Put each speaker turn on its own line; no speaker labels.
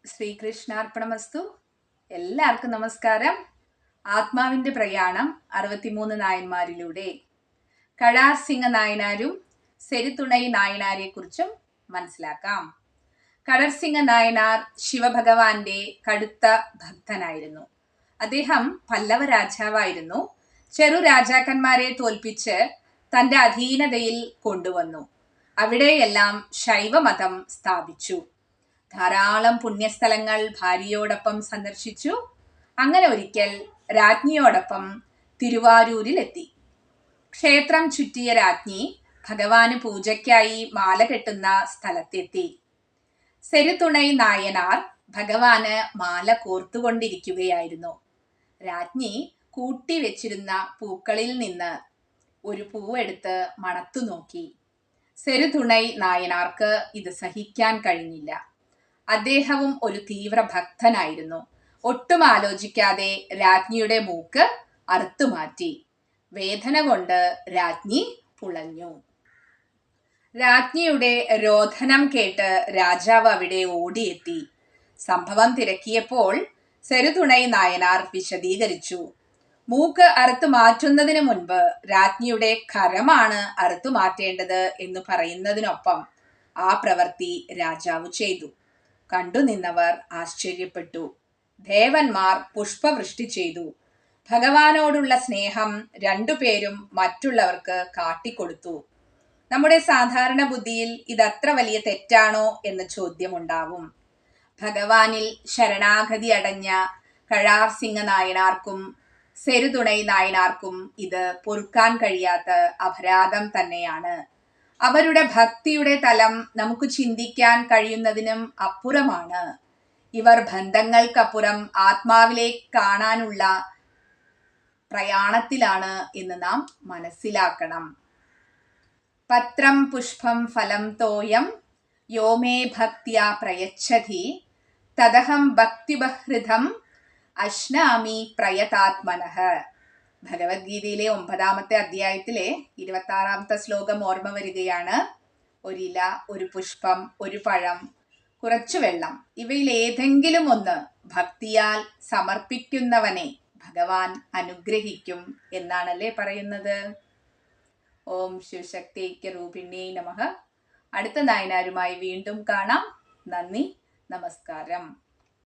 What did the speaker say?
ശ്രീകൃഷ്ണാർപ്പണമസ്തു. എല്ലാവർക്കും നമസ്കാരം. ആത്മാവിന്റെ പ്രയാണം 63 നായന്മാരിലൂടെ കഴാർ സിംഗ നായനാരും സെരുതുണൈ നായനാരെ കുറിച്ചും മനസ്സിലാക്കാം. കഴർ സിംഗ നായനാർ ശിവഭഗവാന്റെ കടുത്ത ഭക്തനായിരുന്നു. അദ്ദേഹം പല്ലവ രാജാവായിരുന്നു. ചെറു രാജാക്കന്മാരെ തോൽപ്പിച്ച് തന്റെ അധീനതയിൽ കൊണ്ടുവന്നു. അവിടെയെല്ലാം ശൈവമതം സ്ഥാപിച്ചു. ധാരാളം പുണ്യസ്ഥലങ്ങൾ ഭാര്യയോടൊപ്പം സന്ദർശിച്ചു. അങ്ങനെ ഒരിക്കൽ രാജ്ഞിയോടൊപ്പം തിരുവാരൂരിൽ എത്തി. ക്ഷേത്രം ചുറ്റിയ രാജ്ഞി ഭഗവാന് പൂജയ്ക്കായി മാല കെട്ടുന്ന സ്ഥലത്തെത്തി. സെരുതുണൈ നായനാർ ഭഗവാന് മാല കോർത്തുകൊണ്ടിരിക്കുകയായിരുന്നു. രാജ്ഞി കൂട്ടിവെച്ചിരുന്ന പൂക്കളിൽ നിന്ന് ഒരു പൂവെടുത്ത് മണത്തു നോക്കി. സെരുതുണൈ നായനാർക്ക് ഇത് സഹിക്കാൻ കഴിഞ്ഞില്ല. അദ്ദേഹവും ഒരു തീവ്ര ഭക്തനായിരുന്നു. ഒട്ടും ആലോചിക്കാതെ രാജ്ഞിയുടെ മൂക്ക് അറുത്തുമാറ്റി. വേദന കൊണ്ട് രാജ്ഞി പുളഞ്ഞു. രാജ്ഞിയുടെ രോദനം കേട്ട് രാജാവ് അവിടെ ഓടിയെത്തി. സംഭവം തിരക്കിയപ്പോൾ സെരുതുണൈ നായനാർ വിശദീകരിച്ചു. മൂക്ക് അറുത്തു മാറ്റുന്നതിന് മുൻപ് രാജ്ഞിയുടെ കരമാണ് അറുത്തു മാറ്റേണ്ടത് എന്ന് പറയുന്നതിനൊപ്പം ആ പ്രവൃത്തി രാജാവ് ചെയ്തു. കണ്ടുനിന്നവർ ആശ്ചര്യപ്പെട്ടു. ദേവന്മാർ പുഷ്പവൃഷ്ടി ചെയ്തു. ഭഗവാനോടുള്ള സ്നേഹം രണ്ടുപേരും മറ്റുള്ളവർക്ക് കാട്ടിക്കൊടുത്തു. നമ്മുടെ സാധാരണ ബുദ്ധിയിൽ ഇതത്ര വലിയ തെറ്റാണോ എന്ന ചോദ്യമുണ്ടാവും. ഭഗവാനിൽ ശരണാഗതി അടഞ്ഞ കഴാർ സിംഗ നായനാർക്കും സെരുതുണൈ നായനാർക്കും ഇത് പൊറുക്കാൻ കഴിയാത്ത അപരാധം തന്നെയാണ്. അവരുടെ ഭക്തിയുടെ തലം നമുക്ക് ചിന്തിക്കാൻ കഴിയുന്നതിനും അപ്പുറമാണ്. ഇവർ ബന്ധങ്ങൾക്കപ്പുറം ആത്മാവിലേക്ക് കാണാനുള്ള പ്രയാണത്തിലാണ് എന്ന് നാം മനസ്സിലാക്കണം. പത്രം പുഷ്പം ഫലം തോയം യോമേ ഭക്തിയാ പ്രയച്ഛതി തദഹം ഭക്തിബഹൃതം അശ്നാമി പ്രയതാത്മനഃ. ഭഗവത്ഗീതയിലെ 9-ാമത്തെ അധ്യായത്തിലെ 26-ാമത്തെ ശ്ലോകം ഓർമ്മ വരികയാണ്. ഒരില, ഒരു പുഷ്പം, ഒരു പഴം, കുറച്ചു വെള്ളം, ഇവയിൽ ഏതെങ്കിലും ഒന്ന് ഭക്തിയാൽ സമർപ്പിക്കുന്നവനെ ഭഗവാൻ അനുഗ്രഹിക്കും എന്നാണല്ലേ പറയുന്നത്. ഓം ശിവശക്തി ഐക്യരൂപിണ്യേ നമഃ. അടുത്ത നായനാരുമായി വീണ്ടും കാണാം. നന്ദി, നമസ്കാരം.